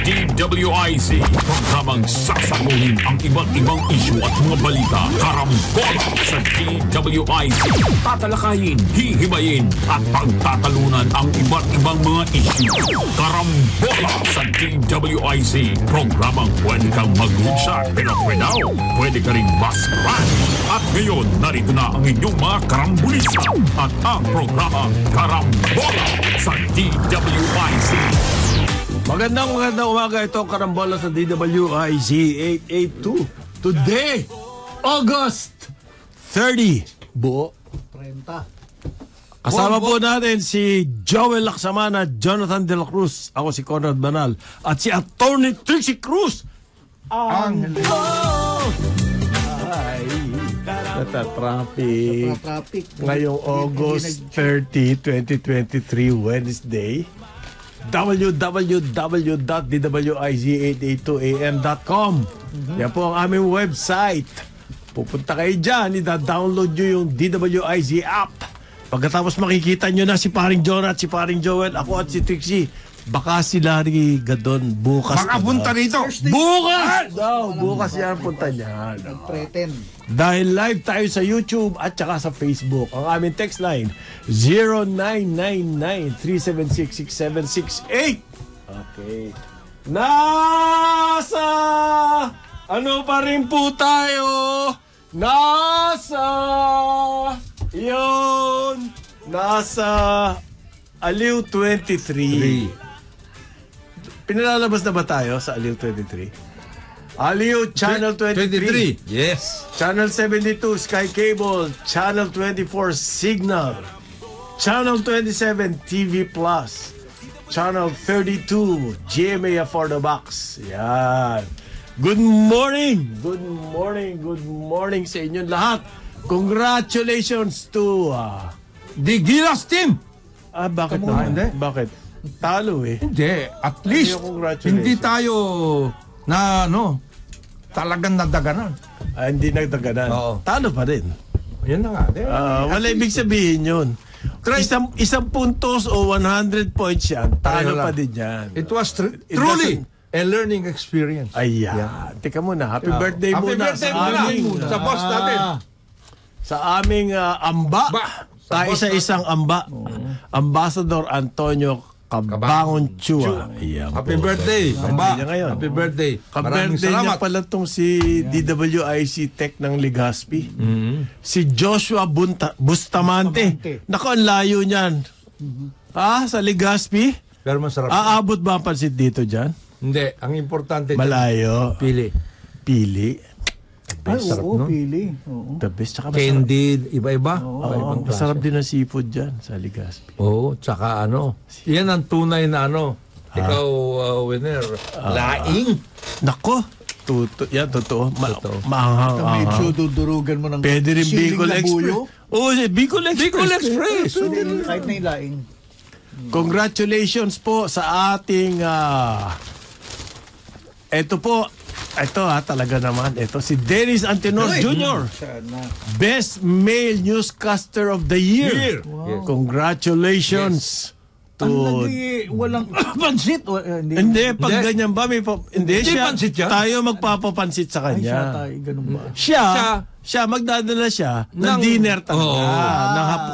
DWIC, programang sasaguhin ang iba't ibang isyu at mga balita. Karambola sa DWIC. Tatalakayin, hihimayin at pagtatalunan ang iba't ibang mga isyu. Karambola sa DWIC, programang pwede kang mag-lunsa pero pwede ka rin mas-run. At ngayon, narito na ang inyong mga karambulista at ang programa Karambola sa DWIC. Magandang umaga, ito Karambola sa DWIC 882. Today, August 30. Buo 30. Kasama po natin si Joel Laksamana, Jonathan De La Cruz, ako si Conrad Banal, at si Attorney Trixie Cruz. Ang natatraffic ngayong August 30, 2023, Wednesday. www.dwic882am.com. Yan po ang aming website. Pupunta kayo dyan, ida-download nyo yung DWIC app. Pagkatapos makikita nyo na si Paring John at si Paring Joel, ako at si Trixie. Baka si Larry Gadon bukas. Baka punta rito. Bukas! Bukas yan punta niya. Pretend. Dahil live tayo sa YouTube at saka sa Facebook. Ang aming text line, 0999-376-6768. Okay. Nasa ano pa rin po tayo? Nasa Aliw 23. Pinalalabas na ba tayo sa Aliw 23? Aliw Channel 23. Yes. Channel 72 Sky Cable, Channel 24 Signal, Channel 27 TV Plus, Channel 32 GMA For the Box. Yan. Good morning sa inyong lahat. Congratulations to The Gilas team. bakit naman? naman? Bakit? Talo eh. Hindi. At least, hindi tayo na talagang nadaganan. Hindi nagdaganan. Oo. Talo pa rin. Yan na nga. Wala ibig sabihin yun. Isang puntos o 100 points yan, talo pa din yan. It was truly a learning experience. Ayan. Teka muna, happy birthday Happy muna. birthday muna sa boss natin. Sa aming amba. Isa-isang amba. Ambassador Antonio Cabangon Chua. Happy birthday, Amba. Happy birthday. Maraming Ka-birthday niya salamat. pala itong si DWIC Tech ng Legazpi. Si Joshua Bustamante. Naku, ang layo niyan. Sa Legazpi? Pero masarap. Aabot ba ang pansit dito dyan? Hindi. Ang importante Malayo. pili. Pili. Ay, Sarap oo, nun. pili. Oo. The best. Tsaka masarap. Candied, iba-iba. Oo, masarap din ang seafood dyan sa Legazpi. Oo, tsaka yan ang tunay na Ikaw, winner. Laing. Nako. Yan, totoo. Totoo. Maanghang. Medyo dudurugan mo ng Pwede rin siling Bicol na Express. buyo. Oo, Bicol Express. Bicol Express. Kahit na ilaing. Congratulations po sa ating ito talaga naman. Ito si Dennis Antenor Jr. Sana. Best Male Newscaster of the Year. Wow. Congratulations to... Walang pansit. Hindi, pag Hindi. ganyan ba, hindi siya, pansit yan? tayo magpapapansit sa Ay, siya kanya. tayo. Ganun ba? Siya, magdadala siya ng dinner talaga. Oo.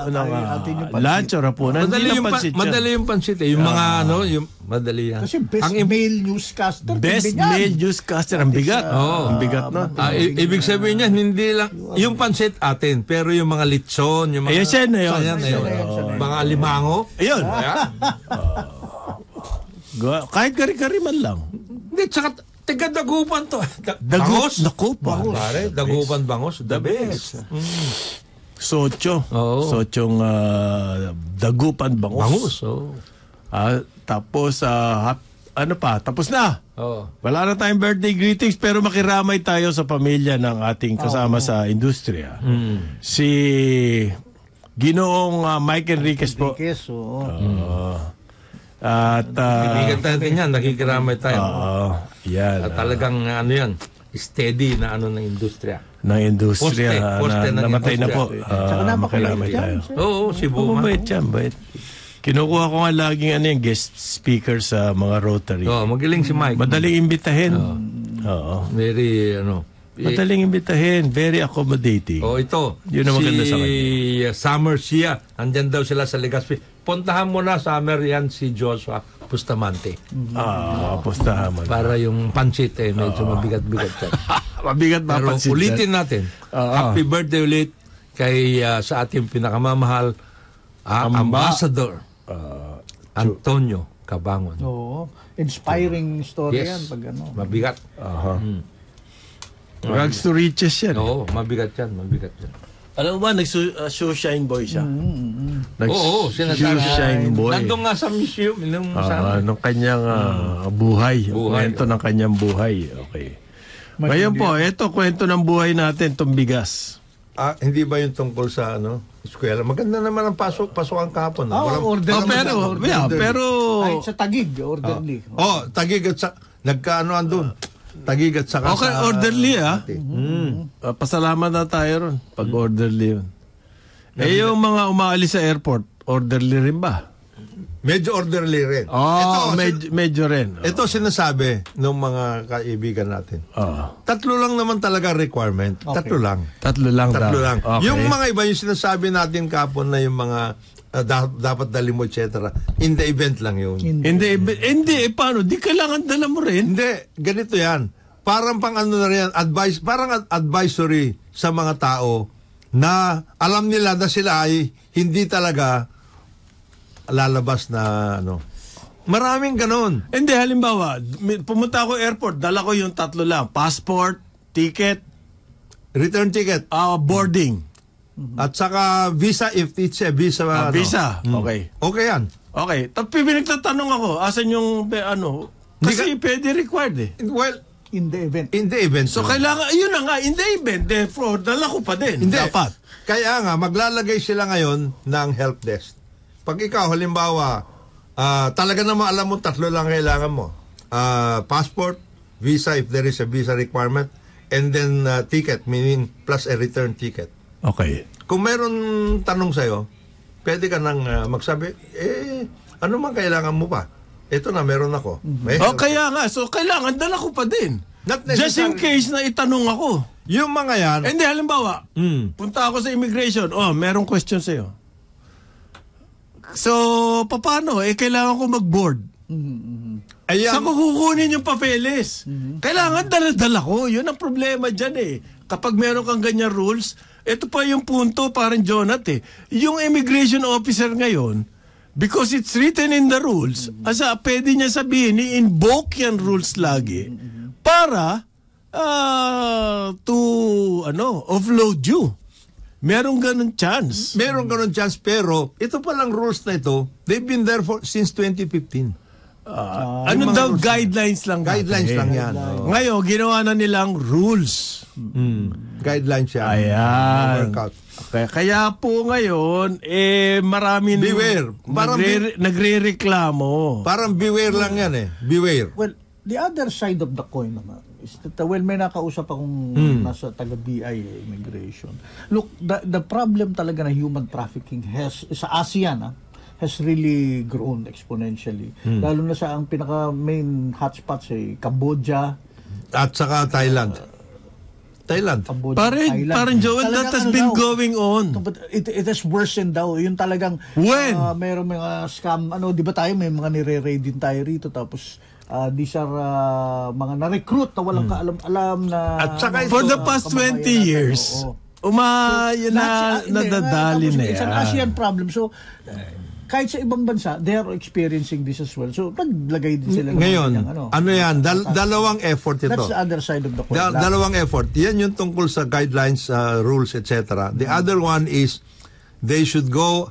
Ng atin yung pansit. lunch or hapunan. Hindi lang pansit yan. Madali yung pansit eh. Yung mga yung madali yan. Kasi best male newscaster. Best tingnan yan. male newscaster. Ang bigat. Oo. Ang bigat na. Ibig sabihin niyan, hindi lang yung pansit atin, pero yung mga litson, yung mga... Ayan siya na yun. Mga alimango. Ayun. Ayan. Kahit kari-kari man lang. Hindi, tsaka taga-dagupan to. Bangos? Naku, Pare, dagupan bangos. The best. Socho. Oo. Sochong dagupan bangos. Bangus, oo. Tapos, tapos na. Oo. Wala na tayong birthday greetings pero makiramay tayo sa pamilya ng ating kasama sa industriya. Si Ginoong Mike Enriquez po. Enriquez, oo. At Ibigan natin yan, nakikiramay tayo. yan. At talagang yan, steady na ng industriya. Ng industriya Poste ng namatay na po. industriya. Tsaka napakabait Makiramay yan. tayo. Oo, si Buma. Mabait yan, bait. Kinukuha ko nga laging guest speaker sa mga Rotary. Magaling si Mike. Madaling imbitahin. Oo. Very, Madaling imbitahin. Very accommodating. ito. Yun ang maganda sa Summer Sia. Andyan daw sila sa Legazpi. Puntahan mo na, Summer, yan si Joshua Bustamante. Pustahan mo. Para yung pansit medyo mabigat-bigat yan. Mabigat ba Pero pansit ulitin natin. Happy birthday ulit kay sa ating pinakamamahal Ambassador Antonio Cabangon. Oo. Inspiring story yan. Yes. Pag Mabigat. Rags to riches yan. Oo, mabigat yan. Mabigat yan. Alam mo ba, nag-shoeshine boy siya. Oo, sinasabi. Shoeshine boy. Nandun nga sa museum. Nung kanyang buhay. Kwento ng kanyang buhay. Okay. Ngayon po, ito kwento ng buhay natin, itong bigas. Hindi ba yung tungkol sa eskwela? Maganda naman ang pasukan kahapon. Pero Kahit sa Tagig, orderly. Tagig at sa nagkaano andun. Tagig at saka okay, sa orderly pasalamat na tayo ron pag orderly yun. Yung mga umaalis sa airport, orderly rin ba? Medyo orderly rin. Medyo rin. Ito sinasabi ng mga kaibigan natin. Tatlo lang naman talaga requirement. Okay. Tatlo lang. Okay. Yung mga iba yung sinasabi natin kapon na yung mga dapat dali mo, etc. In the event lang yun. Hindi, paano? Di kailangan dala mo rin. Hindi, ganito yan. Parang pang na rin, parang advisory sa mga tao na alam nila na sila ay hindi talaga lalabas na Maraming ganon. Hindi, halimbawa, pumunta ako airport, dala ko yung tatlo lang. Passport, ticket, Return ticket. Boarding. At saka visa if it's a visa. Visa. Okay. Okay yan. Okay. Tapos pinagtatanong ako, asan yung kasi pwede required Well, In the event. in the event. So kailangan, yun na nga, in the event, therefore, dala ko pa din. Hindi. Dapat. Kaya nga, maglalagay sila ngayon ng help desk. Pag ikaw, halimbawa, talaga naman alam mo, tatlo lang kailangan mo. Passport, visa if there is a visa requirement, and then ticket, meaning plus a return ticket. Okay. Kung meron tanong sa'yo, pwede ka nang magsabi, ano man kailangan mo pa? Ito na, meron ako. Kaya nga, so kailangan, dala ko pa din. Just in case na itanong ako. Yung mga yan, Hindi, halimbawa, punta ako sa immigration, merong question sa'yo. So, paano? Kailangan ko mag-board. ayan, Saan ko kukunin yung papeles? Kailangan dala-dala ko. Yun ang problema dyan Kapag meron kang ganyan rules, ito pa yung punto, parang Jonat Yung immigration officer ngayon, because it's written in the rules, pwede niya sabihin, i-invoke yan rules lagi para to offload you. Merong ganun chance. pero ito palang rules na ito, they've been there since 2015. Ano daw, guidelines lang. Guidelines lang yan. Ngayon, ginawa na nilang rules. Guidelines yan. Ayan. Workout. Okay, kaya po ngayon, marami Beware. nagre-reklamo. Parang beware lang yan Beware. Well, the other side of the coin naman is that, may nakausap akong nasa taga-BI immigration. Look, the problem talaga na human trafficking sa ASEAN has really grown exponentially. Lalo na sa ang pinaka main hotspots Cambodia, At saka Thailand. Cambodia, Thailand. Parang Joel, that has been going on. But it has worsened daw. Yung talagang When? mayroong mga scam, di ba tayo may mga nire-raid din tayo rito, tapos these are mga na-recruit na walang kaalam-alam na At saka For the past 20 years, nadadali na yan. It's an ASEAN problem. So, kahit sa ibang bansa, they are experiencing this as well. So, naglagay din sila. Ngayon, yan? Dalawang effort ito. That's the other side of the coin. Dalawang effort. Yan yung tungkol sa guidelines, rules, etc. The other one is they should go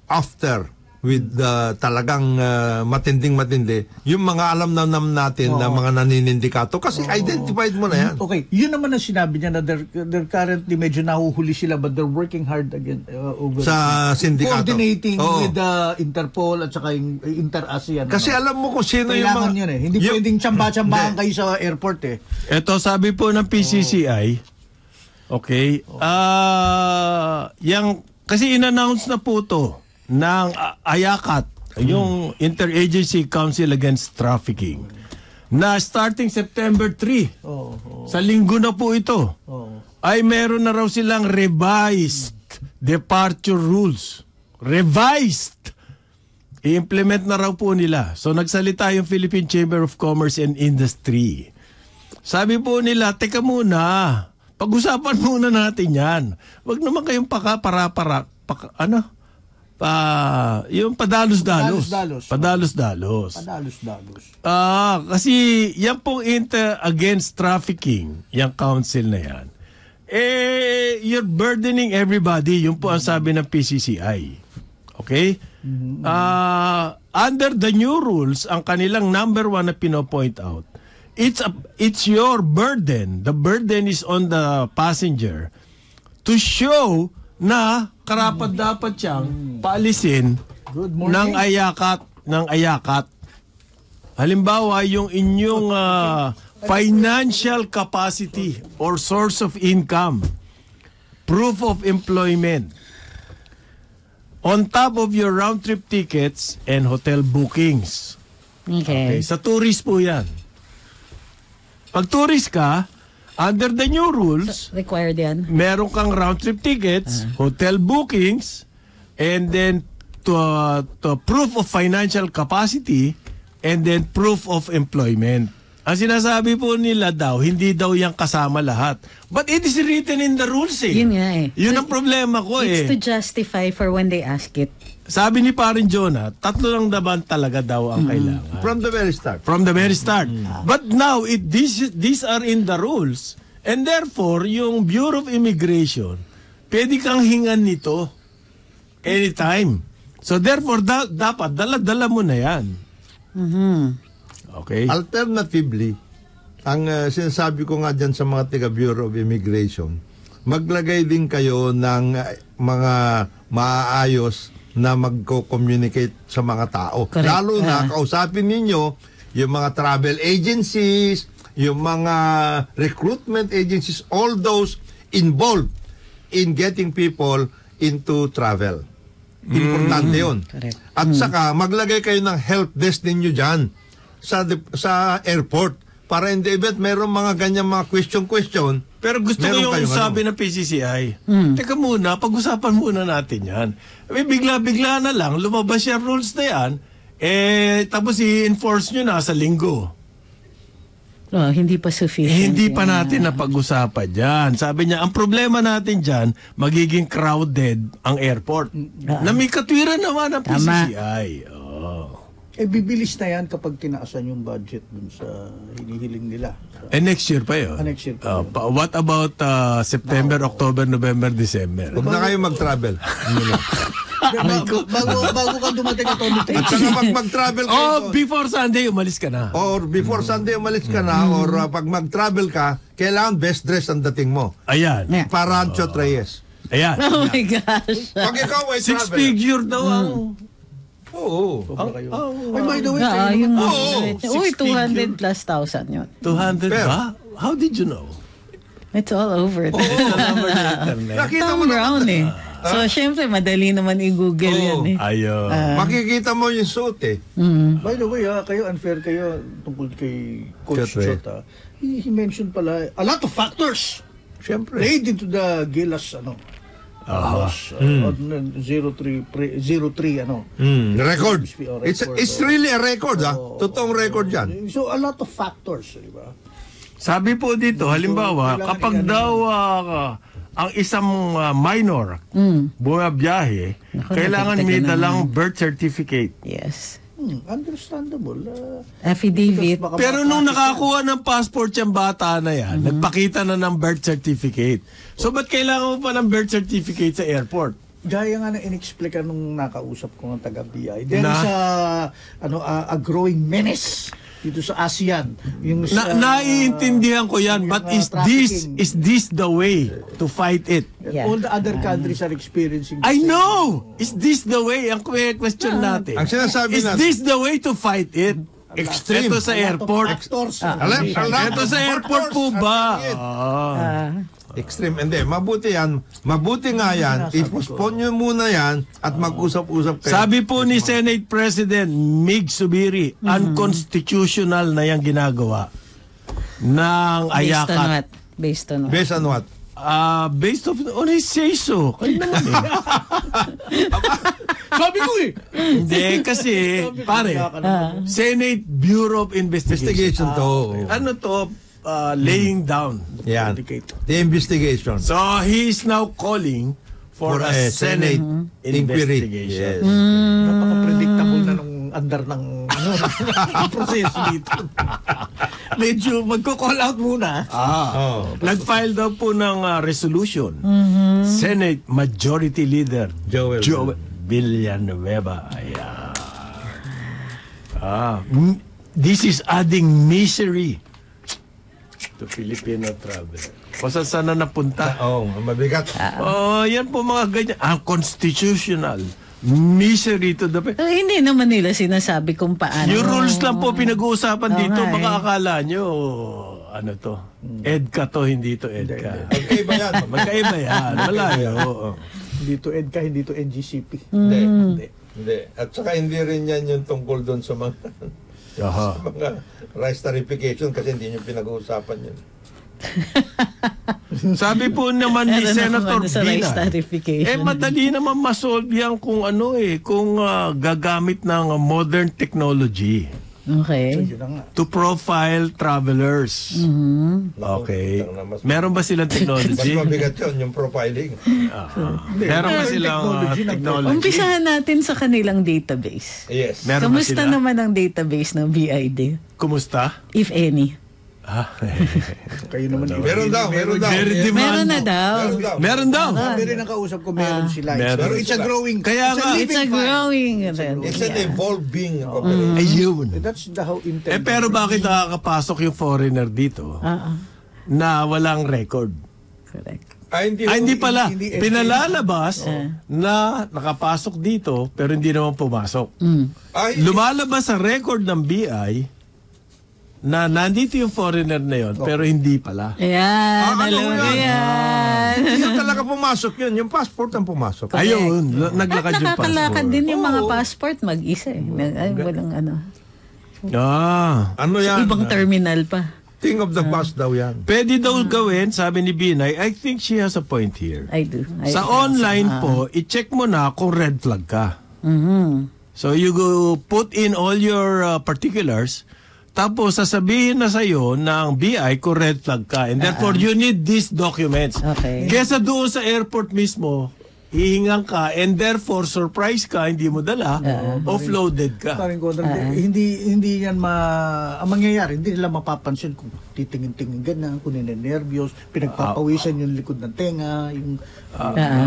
after with talagang matinding-matindi yung mga alam na natin na mga naninindikato kasi identified mo na yan. Okay, yun naman ang sinabi niya na they're currently medyo nahuhuli sila but they're working hard again over sa sindikato. Coordinating with the Interpol at saka yung Inter-ASEAN. Kasi alam mo kung sino yung mga... Kailangan yan Hindi pwedeng tsamba-tsambahan kayo sa airport Ito, sabi po ng PCCI, okay, kasi in-announce na po to ng AYACAT, yung Interagency Council Against Trafficking, na starting September 3, sa linggo na po ito, ay meron na raw silang revised departure rules. Revised! I-implement na raw po nila. So nagsalita yung Philippine Chamber of Commerce and Industry. Sabi po nila, teka muna, pag-usapan muna natin yan. Huwag naman kayong yung padalos-dalos. Padalos-dalos. Kasi yan pong against trafficking, yung council na yan, you're burdening everybody. Yun po ang sabi ng PCCI. Okay? Under the new rules, ang kanilang number 1 na pino-point out, it's your burden. The burden is on the passenger to show na karapat-dapat siyang paalisin ng AYACAT. Halimbawa, yung inyong financial capacity or source of income, proof of employment, on top of your round-trip tickets and hotel bookings. Okay. Sa tourist po yan. Pag tourist ka, under the new rules, Required yan. meron kang round-trip tickets, hotel bookings, and then to proof of financial capacity, and then proof of employment. Ang sinasabi po nila daw, hindi daw yan kasama lahat. But it is written in the rules eh. Yun nga eh. Yun ang problema ko It's to eh. justify for when they ask it. Sabi ni Parin Jonah, 3 lang naman talaga daw ang kailangan. From the very start. From the very start. But now, these are in the rules. And therefore, yung Bureau of Immigration, pwede kang hingan nito anytime. So therefore, dapat dala-dala mo na yan. Okay? Alternatively, ang sinasabi ko nga dyan sa mga taga Bureau of Immigration, maglagay din kayo ng mga maayos na magko-communicate sa mga tao. Correct. Lalo na kausapin ninyo yung mga travel agencies, yung mga recruitment agencies, all those involved in getting people into travel. Importante yun. Correct. At saka, maglagay kayo ng help desk ninyo dyan sa airport para in the event mayroong mga ganyan mga question. Pero gusto ko meron yung kayong sabi ng PCCI. Teka muna, pag-usapan muna natin yan. Bigla-bigla na lang, lumabas yung rules na yan, tapos i-enforce nyo na sa linggo. Hindi pa sufficient. Hindi pa natin napag-usapan dyan. Sabi niya, ang problema natin dyan, magiging crowded ang airport. Na may katwiran naman ang PCCI. Bibilis na yan kapag tinaasan yung budget dun sa hinihiling nila. Next year pa yun. Next year pa yun. What about September, October, November, December? Huwag na kayo mag-travel. Bago ka dumating ito, At saka pag mag-travel kayo, Before Sunday, umalis ka na. or before Sunday umalis ka na, or pag mag-travel ka, kailangan best dress ang dating mo. Ayan. Yeah. Parancho Reyes. Ayan. Oh my gosh. Pag ikaw ay Six travel. figure daw ang... Oo. Ay, by the way, Yun. Uy, 200 plus thousand yun. 200 Pero- ba? How did you know? It's all over. Nakita Tom mo na. Brown eh. So, syempre, madali naman i-google yan eh. Ayun. Makikita mo yung suit eh. By the way, kayo unfair kayo tungkol kay Coach Chot, Chota. He mentioned pala a lot of factors Siyempre. played into the Gilas Gilas 03 Record. It's really a record ha. Totoong record yan. So a lot of factors, di ba? Sabi po dito, halimbawa, kailangan kapag i-ano daw ang isang minor bumabiyahe, kailangan may nadagdagan dalang birth certificate. Yes. Understandable. Affidavit. Baka Pero nung nakakuha ng passport yung bata na yan, nagpakita na ng birth certificate. So ba't kailangan mo pa ng birth certificate sa airport? Gaya nga na inexplica nung nakausap ko ng taga-BI. There Na? is a growing menace dito sa ASEAN. Yung Naiintindihan ko yan, yung, but trafficking. is this the way to fight it? Yeah. All the other countries are experiencing the I same. know! Is this the way? Ang question natin. Ang sinasabi Is natin- this the way to fight it? Extreme. Ito sa A lot of airport. factors. Ito sa airport po ba? Extreme. Hindi, mabuti yan. Mabuti nga yan. I-postpone nyo muna yan at mag-usap-usap kayo. Sabi po ni Senate President Mig Subiri, unconstitutional na yung ginagawa ng Based on ayakat. what? Based on what? Based on what? Based on his say-so. Kayo naman eh. Sabi ko eh. Hindi, kasi, pare, Senate Bureau of Investigation. Investigation to. Ano to? Laying down. Yan. The investigation. So, he is now calling for a Senate investigation. Yes. Napaka-predictable na nung andar ng proseso dito. Medyo magko-call out muna. Oh. Nag-file daw po ng resolution. Senate Majority Leader Joel Villanueva. Ayan. This is adding misery to Filipino traveler. Kung saan na napunta. Oh, mabigat. Yan po mga ganyan. Constitutional. Misery to the... Hindi naman nila sinasabi kung paano. Yung rules lang po pinag-uusapan dito. Okay. Baka akala nyo, ano to? EDCA to, hindi to EDCA. Magkaiba yan. Magkaiba yan. Wala yun. Oo. Hindi to EDCA, hindi to NGCP. Hindi. At saka hindi rin yan yung tungkol doon sa mga Aha. mga rice tarification kasi hindi nyo pinag-uusapan yun. Sabi po naman ni Meron Senator naman sa rice Bina, tarification. madali naman masolve yan kung kung gagamit ng modern technology Okay. Yun na nga. to profile travelers. Okay. Meron ba silang Mas technology? mabigat yun, yung profiling. Meron ba silang technology? Umpisahan natin sa kanilang database. Yes. Meron ba Kamusta sila? naman ang database ng BID? Kumusta? If any? Kayo naman. Meron daw. Very Meron na demand. daw. Meron daw. Sabi rin ang kausap ko, meron sila. Meron Pero it's a sila. growing. Kaya nga, It's a growing. It's an evolving Ayun. That's the how intended. Pero bakit nakakapasok yung foreigner dito na walang record? Correct. Hindi pala. hindi- Pinalalabas na nakapasok dito pero hindi naman pumasok. Ay, Lumalabas sa record ng BI na nandito yung foreigner na yon pero hindi pala. Ayan. ano Alam mo yan? yan. hindi talaga pumasok yun. Yung passport ang pumasok. Ayun, naglakad At yung nakakalakad passport. din yung mga passport mag-isa eh. Ay, walang ano. Ano Sa yan? ibang terminal pa. Thing of the past daw yan. Pwede daw gawin, sabi ni Binay, I think she has a point here. I do. Sa online po, i-check mo na kung red flag ka. So you go put in all your particulars, tapos sasabihin na sa'yo ng BI kung red flag ka. And therefore, you need these documents. Okay. Kesa doon sa airport mismo, hihingan ka, and therefore, surprise ka, hindi mo dala, offloaded ka. Parang ko, hindi yan ang mangyayari, hindi nila mapapansin kung titingin-tingin ganyan, kung ninenervyos, pinagpapawisan yung likod ng tenga, yung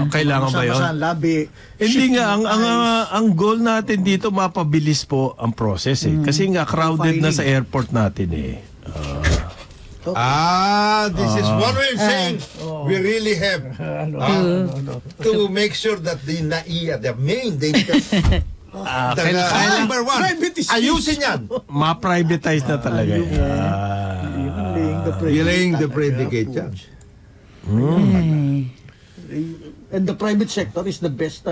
Kailangan ba yun? masama-sama labi. Hindi shifting nga, of eyes. ang goal natin dito, mapabilis po ang process eh. Kasi nga, crowded na sa airport natin eh. This is one way of saying we really have to make sure that the NAIA, the main data, number one, ayusin yan. Ma-privatize na talaga. Laying the predicate yan. And the private sector is the best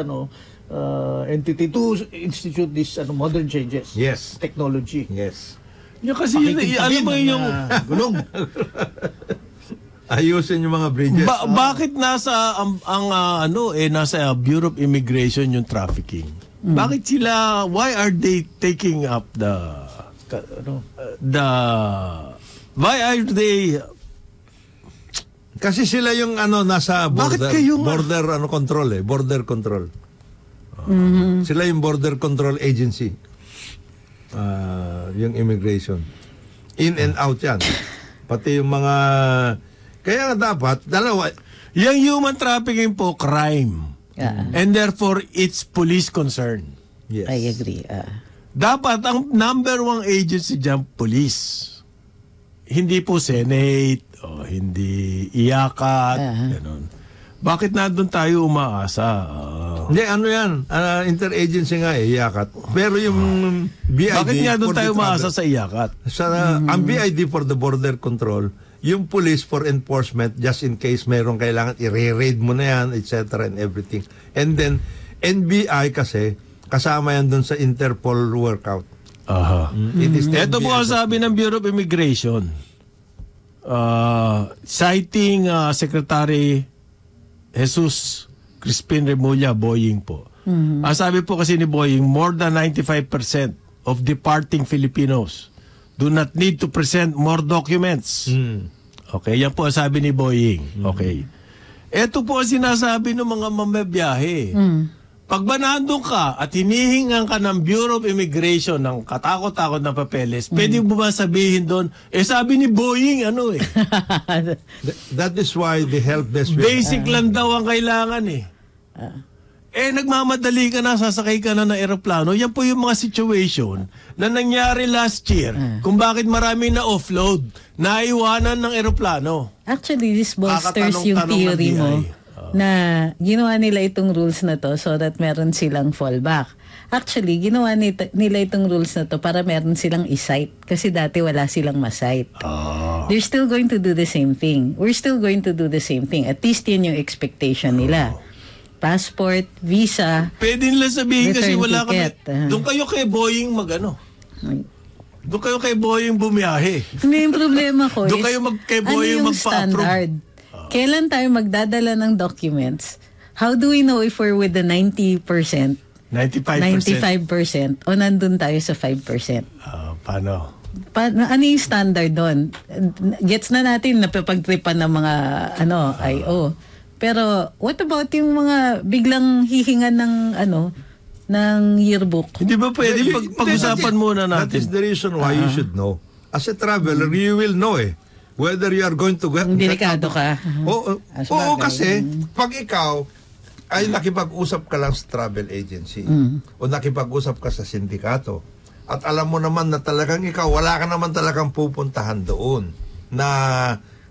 entity to institute this modern changes. Yes. Technology. Yes. Yung kasi, alam mo yung... gulong. Ayusin yung mga bridges. Bakit nasa nasa Bureau of Immigration yung trafficking? Bakit sila, why are they taking up why are they Kasi sila yung nasa border, Bakit kayo border control. Sila yung border control agency. Yung immigration. In and out yan. Pati yung mga... Kaya nga dapat, dalawa... yung human trafficking po, crime. And therefore, it's police concern. Yes. I agree. Dapat ang number one agency dyan, police. Hindi po Senate, o hindi iyakat, ganun. Bakit nandun tayo umaasa? Hindi, yan? Interagency nga iyakat. Pero yung BID... Bakit nga doon for tayo the umaasa travel- sa iyakat? Ang BID for the border control, yung police for enforcement just in case mayroong kailangan i-raid mo na yan, etc. and everything. And then, NBI kasi, kasama yan dun sa Interpol workout. Aha. It is the Ito po NBI. ang sabi ng Bureau of Immigration. Citing Secretary Jesus Crispin Remulla Boying po. Ang sabi po kasi ni Boying, more than 95% of departing Filipinos do not need to present more documents. Okay, yan po ang sabi ni Boying. Okay. Ito po ang sinasabi ng mga mamabiyahe. Pag ba nandun ka at hinihingan ka ng Bureau of Immigration ng katakot-takot na papeles, pwede mo ba sabihin doon, sabi ni Boying, That is why the help desk basic lang daw ang kailangan nagmamadali ka na, sasakay ka na ng eroplano. Yan po yung mga situation na nangyari last year kung bakit marami na offload, naiwanan ng eroplano. Actually, this bolsters yung Kakatanong-tanong theory ng mo DI. na ginawa nila itong rules na to so that meron silang fallback. Actually, ginawa nila itong rules na to para meron silang i-cite kasi dati wala silang ma-cite. They're still going to do the same thing. We're still going to do the same thing. At least yun yung expectation nila. Passport, visa. Pwede nila sabihin kasi Return wala kami. ticket. Doon kayo kay Boying Doon kayo kay Boying bumiyahe. Hindi, yung problema ko Doon is, kayo kay Boying yung magpa-approve? standard? Kailan tayo magdadala ng documents? How do we know if we're with the 90%, 95%. 95%, o nandun tayo sa 5%? Paano? Ano yung standard doon? Gets na natin napapagtripan ng mga IO. Pero what about yung mga biglang hihingan ng yearbook? Hindi ba pwede pag-usapan muna That natin? is the reason why you should know. As a traveler, you will know whether you are going to get... Delikado ka. Oo, kasi pag ikaw ay nakipag-usap ka lang sa travel agency o nakipag-usap ka sa sindikato at alam mo naman na talagang ikaw, wala ka naman talagang pupuntahan doon na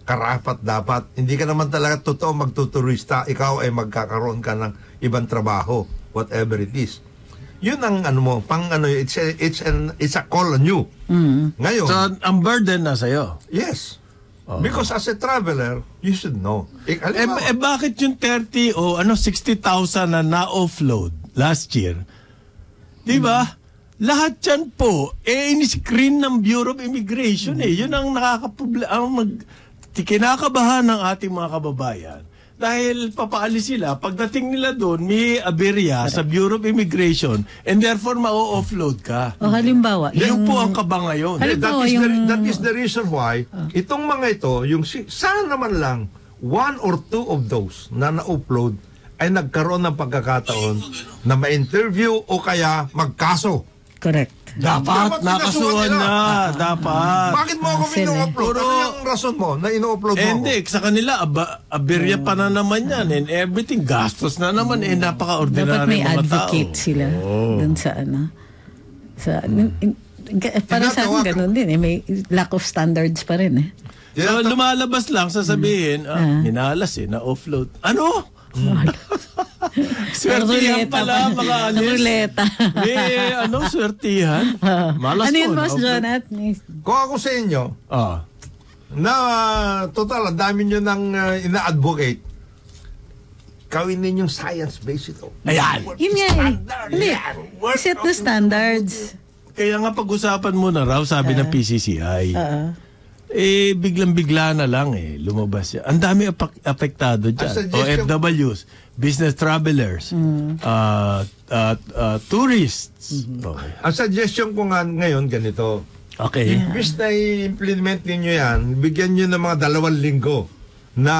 karapat dapat. Hindi ka naman talaga totoo magtuturista. Ikaw ay magkakaroon ka ng ibang trabaho, whatever it is. Yun ang it's a call on you. Ngayon, So, ang burden na sa'yo. yes. Because as a traveler, you should know. Bakit yung 30 o 60,000 na na-offload last year? Di ba? Lahat yan po, in-screen ng Bureau of Immigration Yun ang kinakabahan ng ating mga kababayan. Dahil papaalis sila, pagdating nila doon, may aberya sa Bureau of Immigration and therefore ma-offload ka. O halimbawa, Yun po ang kaba ngayon. That is the reason why itong mga ito, sana naman lang 1 or 2 of those na na-upload ay nagkaroon ng pagkakataon na ma-interview o kaya magkaso. correct. Dapat nakasuhan na. Dapat. Bakit mo ako ino-upload? Ano yung rason mo na ino-upload mo ako? Hindi, sa kanila, aberya pa na naman yan. And everything, gastos na naman. Napaka-ordinary Dapat may mga tao. advocate sila dun sa para sa akin ganun din may lack of standards pa rin So, lumalabas lang, sasabihin, minalas na-offload. Ano? Swertihan pala, mga alis. Ruleta. May, swertihan. Malas ano yun, po, Boss Jonat? Kung ako sa inyo, na total, ang dami nyo nang ina-advocate, gawin ninyong science-based ito. Ayan. Yun nga Hindi. Set the standards. Kaya nga pag-usapan mo na raw, sabi ng PCCI. Biglang-bigla na lang lumabas yan. Ang dami apektado dyan. OFWs, business travelers, tourists. Okay. Ang suggestion ko nga ngayon, ganito. Okay. Imbis na i-implement ninyo yan, bigyan nyo ng mga 2 linggo na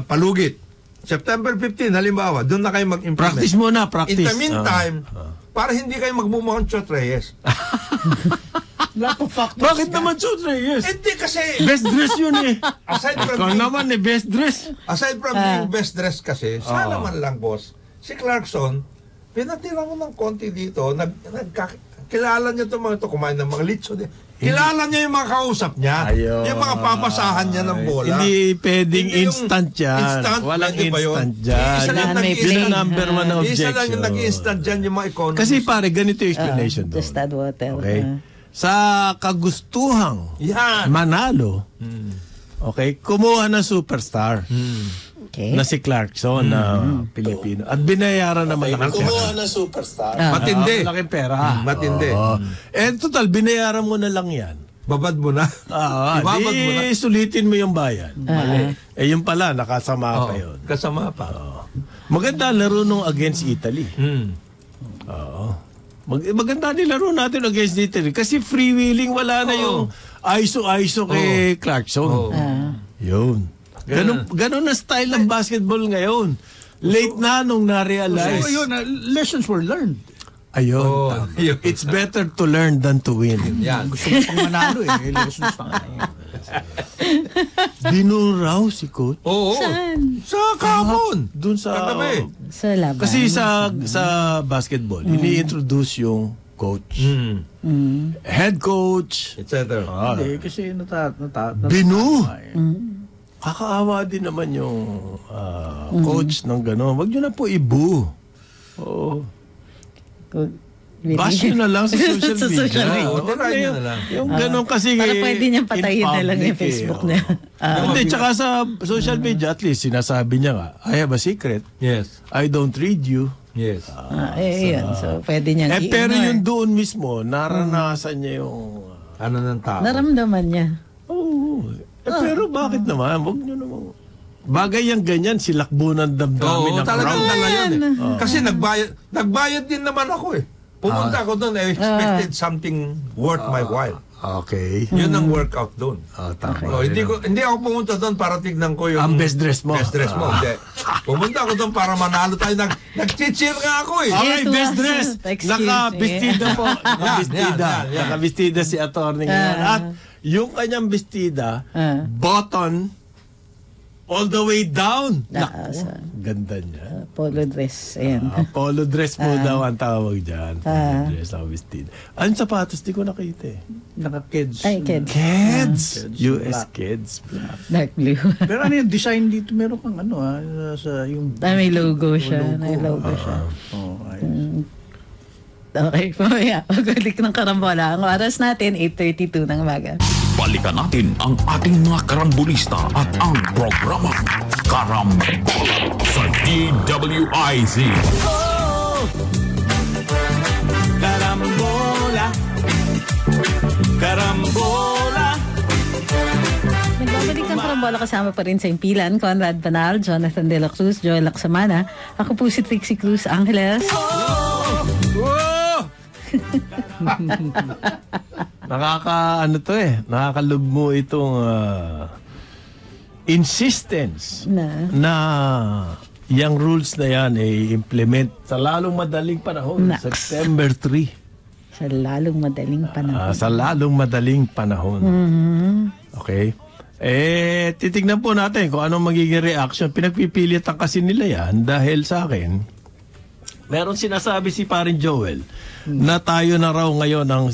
palugit. September 15, halimbawa, doon na kayo mag-implement. Practice muna, practice. In the meantime, para hindi kayo magbumukhang Chot Reyes. Bakit naman Chot Reyes? Hindi kasi, Best dress yun aside from Ikaw naman best dress. Aside from being best dress kasi, sana man lang, boss, si Clarkson, pinatira mo ng konti dito, kilala niya itong mga ito, kumain ng mga litso. Kilala niya yung mga kausap niya. Yung mga papasahan niya ng bola. Hindi pwedeng Hindi yung instant yan. instant, Walang hindi ba yun? instant dyan. Isa lang Yun ang number 1 na Isa objection. lang yung nag-instant dyan yung mga economists. Kasi pare, ganito yung explanation doon. Just add water. Okay? Sa kagustuhang Yan. manalo, Okay? Kumuha ng superstar Okay. na si Clarkson na Pilipino. At binayaran naman malaking pera. Kumuha ng superstar. Matindi. Malaking pera. Matindi. Total, binayaran mo na lang yan. Babad mo na. Ibabad mo na. Sulitin mo yung bayan. Mali. Yung pala, nakasama pa yun. Kasama pa. Maganda laro nung against Italy. Oo. Maganda nilaro natin against Italy. Kasi freewheeling, wala na yung ISO kay Clarkson. Yun. Ganun na style ng basketball ngayon. Late na nung na-realize. So, yun, lessons were learned. Ayun. It's better to learn than to win. Yan. Gusto mo pang manalo lessons pa nga. Dinuraw si coach. Oo. Sa kapon. Doon sa... Kagabi. Sa laban. Kasi sa basketball, ini-introduce yung coach. Head coach. Et cetera. Hindi, kasi Binu. Kakaawa din naman yung coach ng gano'n. Wag nyo na po ibu. Oo. Bash nyo na lang sa social Sa media. social media. Tirahin nyo na lang. Yung gano'n kasi Para pwede niyang patayin na lang yung Facebook niya. Hindi, tsaka sa social media, at least sinasabi niya nga, I have a secret. Yes. I don't read you. Yes. Yun. So, pwede niyang i-ignore. Pero yung doon mismo, naranasan niya yung... Ano ng tao? Naramdaman niya. Oo. Pero bakit naman? Huwag nyo naman. Bagay yung ganyan, silakbo ng damdamin ng talagang crowd. na ngayon Kasi nagbayad din naman ako eh. Pumunta ako doon, I expected something worth my while. Okay. Yun ang workout doon. Tama. Hindi ako pumunta doon para tignan ko yung... Ang best dress mo. Best dress mo. Hindi. Pumunta ako doon para manalo tayo. Nag-cheer nga ako eh. Okay, It best was dress. Nakabistida po. Nakabistida. Yan. Nakabistida si attorney ngayon. At yung kanyang bestida, button, all the way down. Ganda niya. Polo dress. Ayan. Polo dress po daw ang tawag dyan. Polo dress ang bestida. Anong sapatos? Di ko nakita eh. Naka-kids. Ay, kids. Kids. US Kids. Dark blue. Pero ano yung design dito? Meron kang sa yung... May logo siya. May logo siya. Okay, mamaya. Pagkalik ng karambola. Ang oras natin, 8:32 ng umaga. Balikan natin ang ating mga karambulista at ang programa Karambola sa DWIZ. Karambola. Karambola. Nagbabalik ang karambola kasama pa rin sa impilan. Conrad Banal, Jonathan De La Cruz, Joel Lacsamana. Ako po si Trixie Cruz Angeles. Nakakalugmo itong insistence na yung rules na yan implement sa lalong madaling panahon. September 3. Sa lalong madaling panahon. Sa lalong madaling panahon. Okay? Titignan po natin kung anong magiging reaction. Pinagpipilitan kasi nila yan dahil sa akin, meron sinasabi si Paring Joel na tayo na raw ngayon ang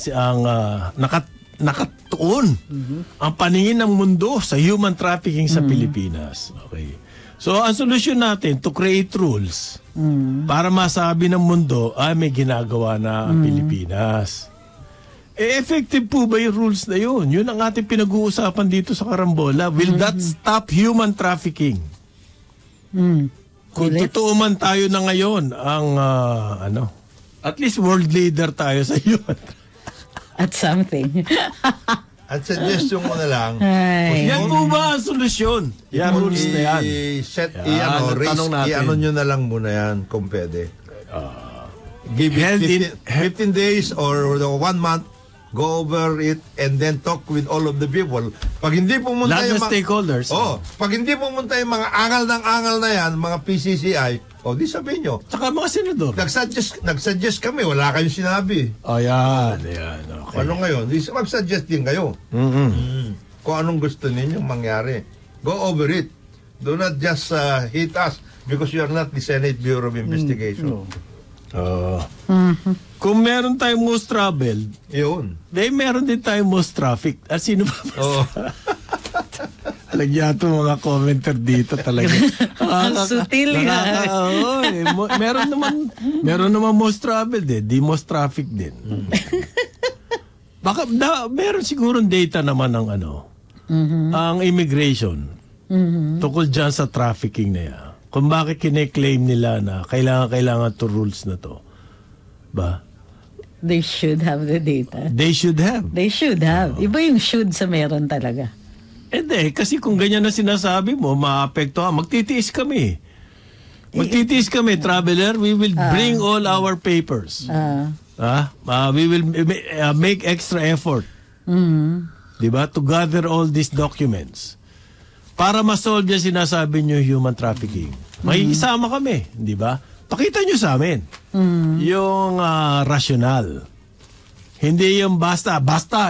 nakatuon ang paningin ng mundo sa human trafficking sa Pilipinas. Okay. So, ang solusyon natin to create rules para masabi ng mundo, may ginagawa na ang Pilipinas. Effective po ba yung rules na yun? Yun ang ating pinag-uusapan dito sa Karambola. Will that stop human trafficking? Kung totoo man tayo na ngayon, ang at least world leader tayo sa human At something. At suggestion mo na lang, yan po ba ang solusyon? Yan rules na yan. i-ano nyo na lang muna yan kung pwede. Give it 15 days or 1 month, go over it and then talk with all of the people. Pag hindi pumunta yung mga stakeholders. Pag hindi pumunta yung mga angal ng angal na yan, mga PCCI, di sabihin nyo. Tsaka mga senador. Nag-suggest kami, wala kayong sinabi. Yan. Okay. Ano ngayon? Mag-suggest din kayo. Kung anong gusto ninyong mangyari. Go over it. Do not just hit us because you are not the Senate Bureau of Investigation. Kung meron tayong most travel, yun. Meron din tayong most traffic. At sino ba? Alagyan ito mga commenter dito talaga. Sutil meron naman most travel din. Di most traffic din. Baka meron sigurong data naman ng ang immigration tungkol dyan sa trafficking na yan. Kung bakit kine-claim nila na kailangan to rules na to. Ba? They should have the data. They should have. They should have. Iba yung should sa meron talaga. Hindi, kasi kung ganyan na sinasabi mo, maapektuhan. Magtitiis kami. Magtitiis kami, traveler. We will bring all our papers. We will make extra effort. Diba? To gather all these documents. Para ma-solve yung sinasabi nyo human trafficking. May isama kami. Diba? Pakita nyo sa amin. Yung rational. Hindi yung basta,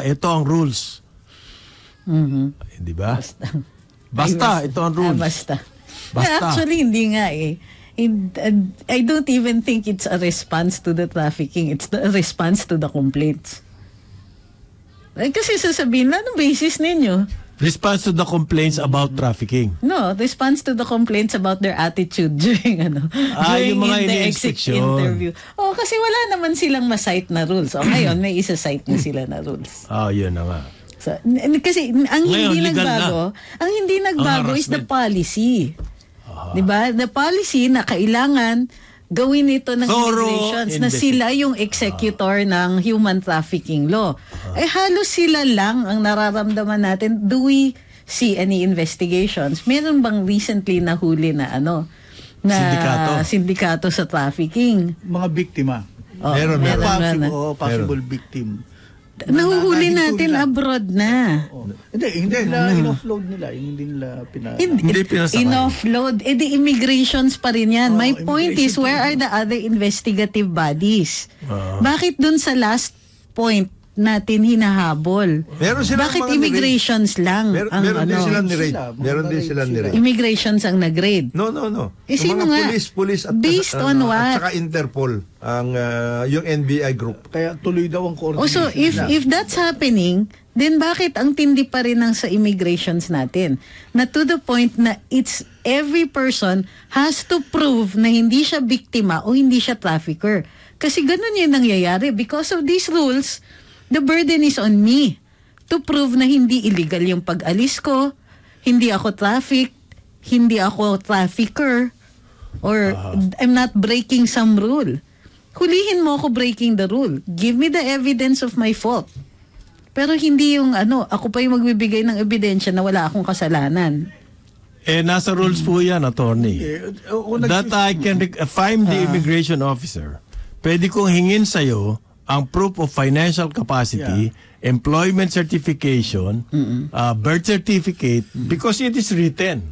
ito ang rules. Di ba? Basta, ito ang rules. Basta. Basta. Actually, hindi nga eh. I don't even think it's a response to the trafficking. It's a response to the complaints. Kasi sasabihin, anong basis ninyo? Response to the complaints about trafficking. No, response to the complaints about their attitude during during yung mga the ini-inspection. interview. Oh, kasi wala naman silang ma-cite na rules. O ngayon, may isa-cite na sila na rules. Yun na nga. So, kasi ang Ngayon, hindi legal nagbago, ang hindi nagbago is the policy. 'Di ba? The policy na kailangan gawin ito ng immigrations na sila yung executor ng human trafficking law. Halos sila lang ang nararamdaman natin. Do we see any investigations? Meron bang recently nahuli na sindikato sa trafficking? Mga biktima. Meron. Possible victim. Nahuhuli natin abroad na. Hindi nila in-offload nila. Hindi nila Hindi pinasakay. In-offload. The immigrations pa rin yan. My point is, where are the other investigative bodies? Bakit dun sa last point natin hinahabol? Meron silang Bakit mga immigrations lang? Meron din silang ni-raid. Meron din silang ni-raid. Immigrations ang nag-raid. No. Sino Yung nga? mga police at Based on what? At saka Interpol, ang yung NBI group. Kaya tuloy daw ang So coordination. if that's happening, then bakit ang tindi pa rin ng sa immigrations natin? Na to the point na it's every person has to prove na hindi siya biktima o hindi siya trafficker. Kasi ganun yung nangyayari. Because of these rules, the burden is on me to prove na hindi illegal yung pag-alis ko, hindi ako hindi ako trafficker, or I'm not breaking some rule. Hulihin mo ako breaking the rule. Give me the evidence of my fault. Pero hindi yung ako pa yung magbibigay ng ebidensya na wala akong kasalanan. Nasa rules po yan, attorney. That I can, if I'm the immigration officer, pwede kong hingin sa'yo ang proof of financial capacity, employment certification, birth certificate, because it is written.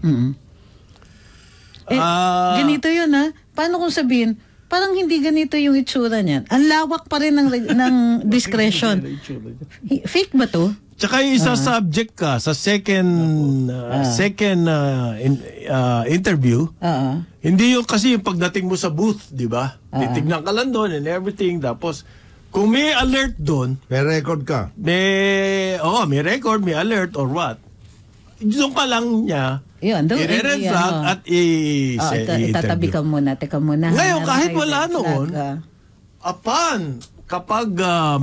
Ganito yun Paano kung sabihin, parang hindi ganito yung itsura niyan. Ang lawak pa rin ng discretion. Fake ba to? Tsaka yung isa subject ka sa second interview. Hindi yung kasi yung pagdating mo sa booth, di ba? Titignan ka lang doon and everything. Tapos, kung may alert doon, May record ka. may record, may alert or what. Doon ka lang niya, i-red flag at itatabi ka muna, teka muna. Ngayon, kahit wala noon, kapag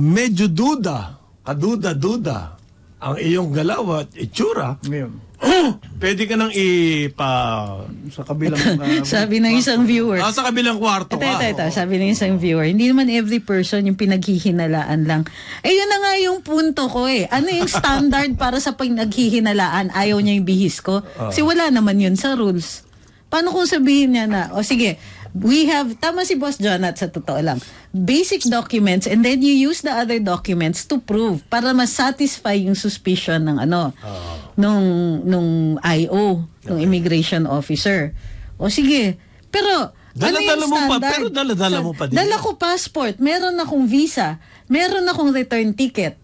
medyo kaduda ang iyong galaw at itsura, Ngayon, pwede ka nang sa kabilang... sabi ng isang viewer. sa kabilang kwarto ka. Ito, sabi ng isang viewer, hindi naman every person yung pinaghihinalaan lang. Yun na nga yung punto ko Ano yung standard para sa pinaghihinalaan? Ayaw niya yung bihis ko? Kasi wala naman yun sa rules. Paano kung sabihin niya na, sige, we have, tama si Boss Jonat sa totoo lang, basic documents and then you use the other documents to prove para ma-satisfy yung suspicion ng nung IO, nung immigration officer. Sige, pero Dala-dala mo pa, pero dala-dala mo pa din. Dala ko passport, meron akong visa, meron akong return ticket.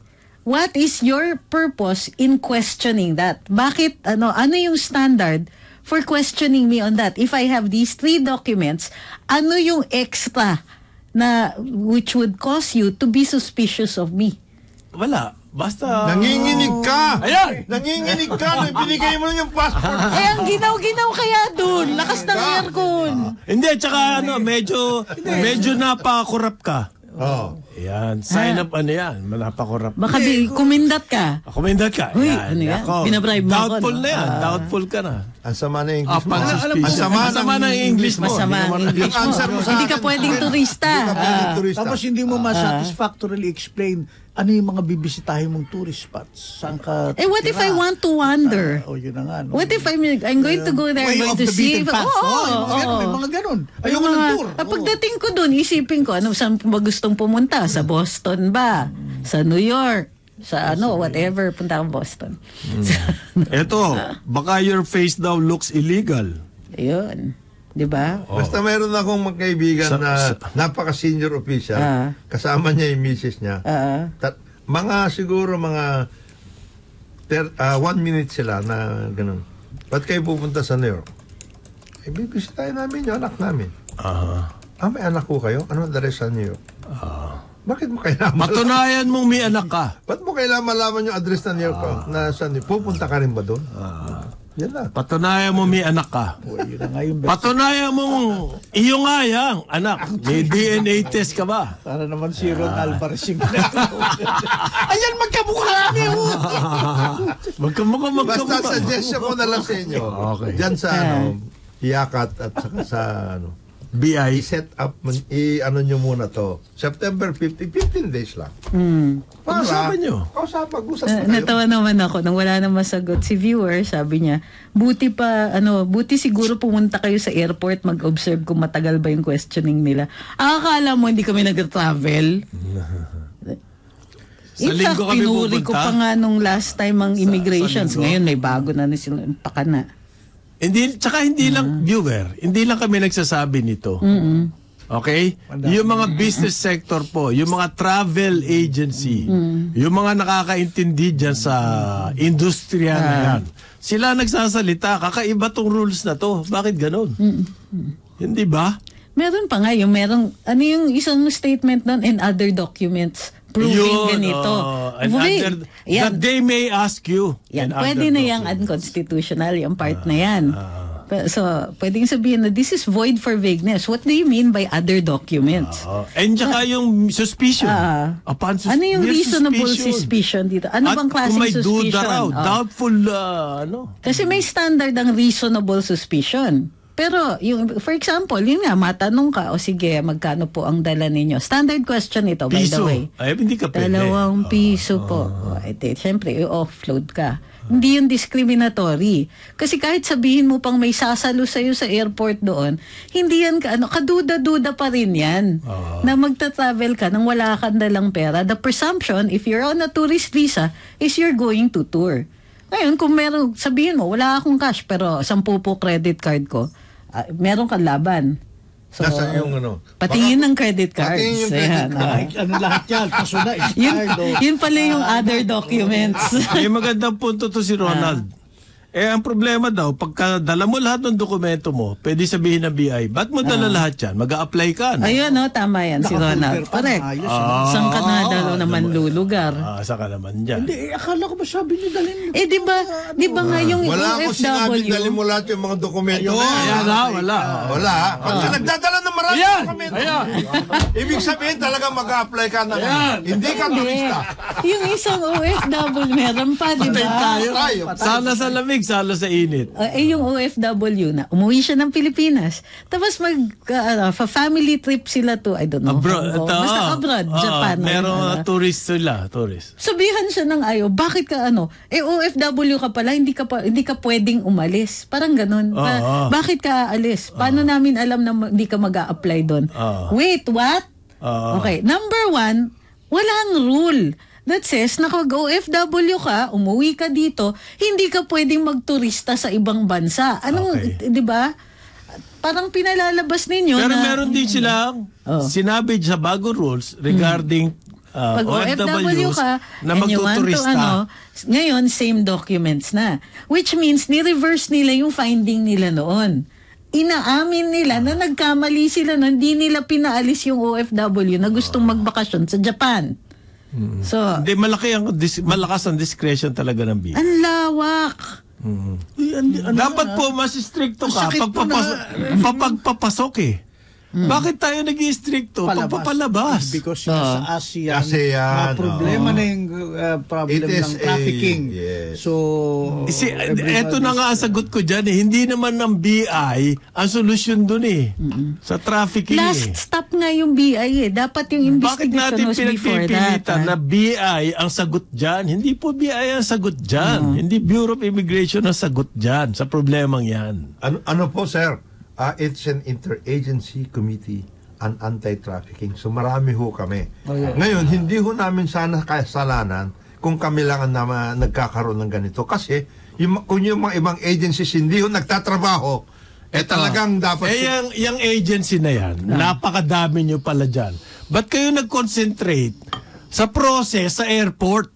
What is your purpose in questioning that? Bakit, ano yung standard for questioning me on that? If I have these 3 documents, ano yung extra na which would cause you to be suspicious of me? Wala. Basta... Nanginginig ka! Ayan! Nanginginig ka! Binigay mo lang yung passport. Ang ginaw-ginaw kaya dun. Lakas ng aircon. Hindi, tsaka medyo napakurap ka. Oh. Yan. Sign up ano yan. Napakorap. Baka di, kumindat ka. Kumindat ka. Uy, ano yan? Ako. Binabribe mo ako, Doubtful no? na yan. Doubtful ka na. Ang sama na English mo. Ang sama ng English mo. Masama ang English Yung answer mo. mo sa Hindi ka akin, pwedeng turista. Hindi ka pwedeng turista. Tapos hindi mo satisfactorily explain ano yung mga bibisitahin mong tourist spots. Saan ka What if I want to wander? Yun na nga. No? What if I'm going to go there, Way going off to the see? beaten path. May mga ganun. Ayoko ng tour. Pagdating ko dun, isipin ko, saan ba gustong pumunta? Sa Boston ba? Sa New York? Sa whatever, punta akong Boston. Eto, baka your face daw looks illegal. Ayun. Di ba? Basta meron akong magkaibigan na napaka-senior official. Kasama niya yung misis niya. Siguro mga 1 minute sila na ganun. Ba't kayo pupunta sa New York? Bibisitahin namin yung anak namin. May anak ko kayo? Ano ang address sa New York? Bakit mo kailangan Patunayan mong may anak ka. Ba't mo kailangan malaman yung address na New York? Na saan? Pupunta ka rin ba doon? Yan lang. Patunayan mo may anak ka. Yun na nga yung best. Patunayan mong iyo nga yang anak. May DNA test ka ba? Para naman si Ron Alvarez yung ginagawa. Ayan, magkamukha kami. Magkamukha. Basta suggestion ko na lang sa inyo. Okay. Diyan sa Yakat at saka sa BI. i-set up, nyo muna to. September 15 days lang. Pag-usapan nyo. Pag-usap na kayo. Natawa naman ako nang wala na masagot si viewer, sabi niya, buti siguro pumunta kayo sa airport, mag-observe kung matagal ba yung questioning nila. Akala mo hindi kami nag-travel? Sa In fact, linggo kami pinuri ko pupunta. pa nga nung last time ang immigrations. Ngayon may bago na sila pakana. Hindi lang viewer, hindi lang kami nagsasabi nito. Okay? Yung mga business sector po, yung mga travel agency, yung mga nakakaintindi dyan sa industriya na yan, sila nagsasalita, kakaiba tong rules na to. Bakit ganon? Hindi ba? Meron pa nga yung yung isang statement nun and other documents proving ganito. That they may ask you. Yan, pwede na yung unconstitutional, yung part na yan. So, pwedeng sabihin na this is void for vagueness. What do you mean by other documents? And saka yung suspicion. Ano yung reasonable suspicion dito? Ano bang klaseng kung may suspicion? duda raw, doubtful, Kasi may standard ang reasonable suspicion. Pero, for example, yun nga, matanong ka, sige, magkano po ang dala ninyo? Standard question ito, by the way. Ay, hindi ka pwede. 2 piso po. Siyempre, i-offload ka. Hindi yun discriminatory. Kasi kahit sabihin mo pang may sasalo sa'yo sa airport doon, hindi yan kaduda-duda pa rin yan. Na magta-travel ka nang wala kang dalang pera. The presumption, if you're on a tourist visa, is you're going to tour. Ngayon, kung sabihin mo, wala akong cash, pero 10 po credit card ko, meron kang laban. So, Nasaan yung patingin ng credit cards. Patingin yung credit card. Ano lahat yan? Kaso na, expired. Yun pala yung other documents. May magandang punto to si Ronald. Ang problema daw, pagka dala mo lahat ng dokumento mo, pwede sabihin ng BI, ba't mo dala lahat yan? Mag-a-apply ka, no? Ayun, tama yan, si Ronald. Correct. Saan ka na daw naman lulugar? Saan ka naman dyan? Hindi, akala ko ba sabi niyo dalhin? Di ba nga yung Wala akong sinabing OFW? dali mo lahat yung mga dokumento na yan. Ayan na, wala. Wala. Pagka nagdadala ng maraming dokumento, ibig sabihin talaga mag-a-apply ka na. Hindi ka turista. Yung isang OFW, meron pa, di ba? Tayo. Sana sa lamig, sana sa init. Yung OFW na, umuwi siya ng Pilipinas. Tapos family trip sila to, I don't know. Abroad. Basta abroad, Japan. Meron tourist sila, tourist. Sabihan siya ng bakit ka OFW ka pala, hindi ka pwedeng umalis. Parang ganun. Bakit ka aalis? Paano namin alam na hindi ka mag-a-apply doon? Wait, what? Okay, number 1, walang rule that says na kung OFW ka, umuwi ka dito, hindi ka pwedeng magturista sa ibang bansa. Di ba? Parang pinalalabas ninyo Pero na... meron din silang sinabi sa bagong rules regarding pag OFW OFWs ka, na and you want to, magtuturista. ngayon, same documents na. Which means, ni-reverse nila yung finding nila noon. Inaamin nila na nagkamali sila na hindi nila pinaalis yung OFW na gustong magbakasyon sa Japan. So, Hindi, malakas ang discretion talaga ng BI. ang lawak. Dapat po mas stricto ka pag papasok eh. Bakit tayo nag-i-stricto? Pagpapalabas. Because sa ASEAN, ASEAN, problema na yung problem It is ng trafficking. yes. So, Eto na nga ang sagot ko dyan eh. Hindi naman ng BI ang solusyon dun eh. Sa trafficking Last eh. stop nga yung BI eh. Dapat yung Bakit investigation natin was before that. pinagpipilitan na BI ang sagot dyan? Hindi po BI ang sagot dyan. Hindi Bureau of Immigration ang sagot dyan sa problemang yan. Ano po, sir? It's an interagency committee on anti-trafficking. So marami ho kami. Ngayon, hindi ho namin sana kasalanan kung kami lang ang nagkakaroon ng ganito. Kasi kung yung mga ibang agencies hindi ho nagtatrabaho, talagang dapat... yung agency na yan, napakadami nyo pala dyan. Ba't kayo nag-concentrate sa process sa airport?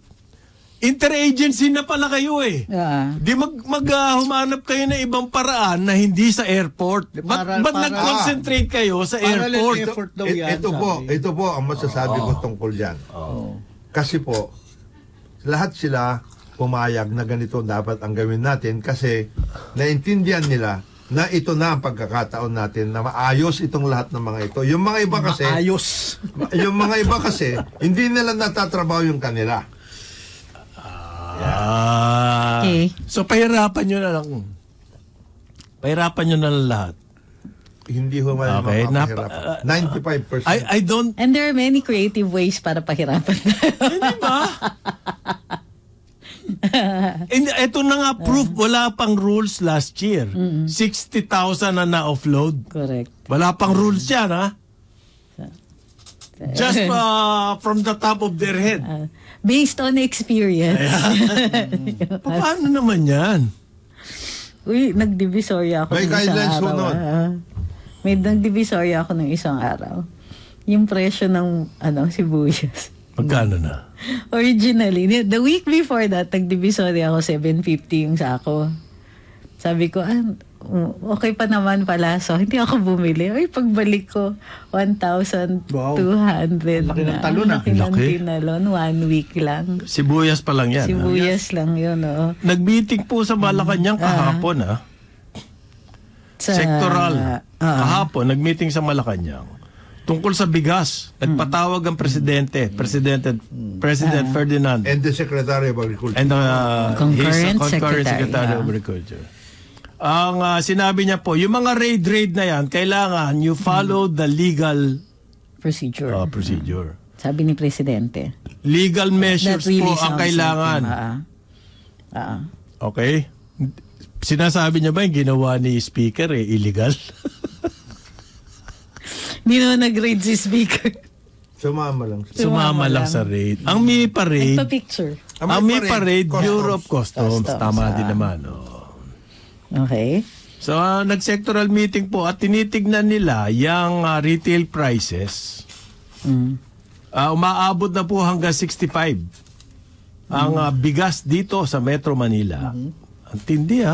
Interagency na pala kayo eh. Di humanap kayo ng ibang paraan na hindi sa airport. Ba't nag-concentrate kayo sa airport? Effort daw yan, Ito po ang masasabi ko tungkol dyan. Kasi po, lahat sila pumayag na ganito dapat ang gawin natin kasi naintindihan nila na ito na ang pagkakataon natin na maayos itong lahat ng mga ito. Yung mga iba kasi, yung mga iba kasi, hindi nila natatrabaho yung kanila. Okay. So pahirapan nyo na lang. Pahirapan nyo na lang lahat. Hindi ho man Okay, 95%. I don't... And there are many creative ways para pahirapan tayo. Hindi ba? Ito na nga proof, wala pang rules last year. 60,000 na na-offload. Correct. Wala pang rules yan, ha? Just from the top of their head. Based on experience. Paano naman yan? Uy, nagdivisorya ako May ng isang guidelines ho araw. nun. May nagdivisorya ako ng isang araw. Yung presyo ng sibuyas. Magkano na? Originally, the week before that, nagdivisorya ako 750 yung sako. Sabi ko, okay pa naman pala. So, hindi ako bumili. Ay, pagbalik ko, 1,200 Laki ng talon, Laki ng Laki. tinalon. 1 week lang. Sibuyas pa lang yan. Sibuyas lang yun, Nag-meeting po sa Malacanang kahapon, ha? Sectoral. Kahapon, nag-meeting sa Malacanang. Tungkol sa bigas, nagpatawag ang President Ferdinand And the Secretary of Agriculture. and Concurrent his concurrent Secretary, Secretary of Agriculture. Ang sinabi niya po, yung mga raid na yan, kailangan you follow the legal procedure. procedure. Sabi ni Presidente. Legal measures That really po ang sounds kailangan. Okay? Sinasabi niya ba yung ginawa ni Speaker illegal? Hindi naman nag-raid si Speaker. Sumama lang. Sumama lang sa raid. Ang may parade, Nagpa-picture. ang may parade, Customs. Bureau of Customs. Customs, Tama din naman. Okay. So, nag-sectoral meeting po at tinitignan nila yung retail prices. Umaabot na po hanggang 65. Ang bigas dito sa Metro Manila. Ang tindi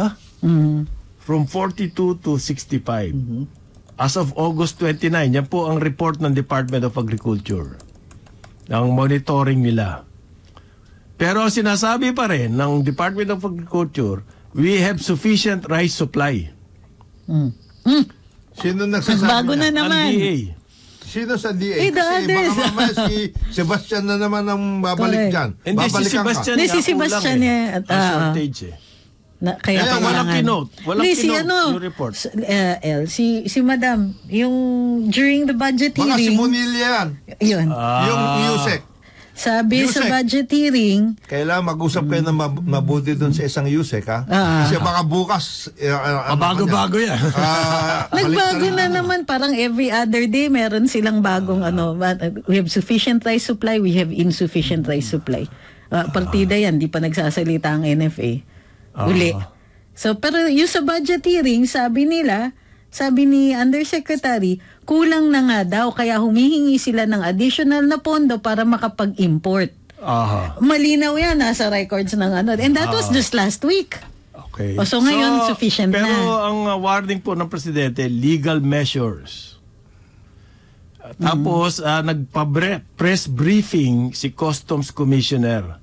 From 42 to 65. As of August 29, yan po ang report ng Department of Agriculture. Ang monitoring nila. Pero sinasabi pa rin ng Department of Agriculture, we have sufficient rice supply. Sino nagsasabi Bago na niya? Ang naman. DA. Sino sa DA? Eh, the Kasi others. baka mamaya si Sebastian na naman ang babalik Correct. dyan. Hindi, si Babalikan Sebastian Hindi, si nga kulang Sebastian Ang shortage Kaya Kaya walang kailangan. kinote. Walang Hindi, kinote yung report. Si Madam, yung during the budget Mga si hearing, Bonilla yan. yun. Yung USEC. Sabi sa Yusek. budget hearing, Kailangan mag-usap kayo ng mabuti doon sa isang USEC, ha? Kasi baka bukas... Bago-bago yan. nagbago na naman, parang every other day meron silang bagong we have sufficient rice supply, we have insufficient rice supply. Partida yan, di pa nagsasalita ang NFA. Uli. So, pero yung sa budget hearing, sabi ni Undersecretary, kulang na nga daw, kaya humihingi sila ng additional na pondo para makapag-import. Malinaw yan, nasa records ng and that was just last week. Okay. So ngayon, sufficient pero na. Pero ang warning po ng Presidente, legal measures. Tapos, nagpa-press briefing si Customs Commissioner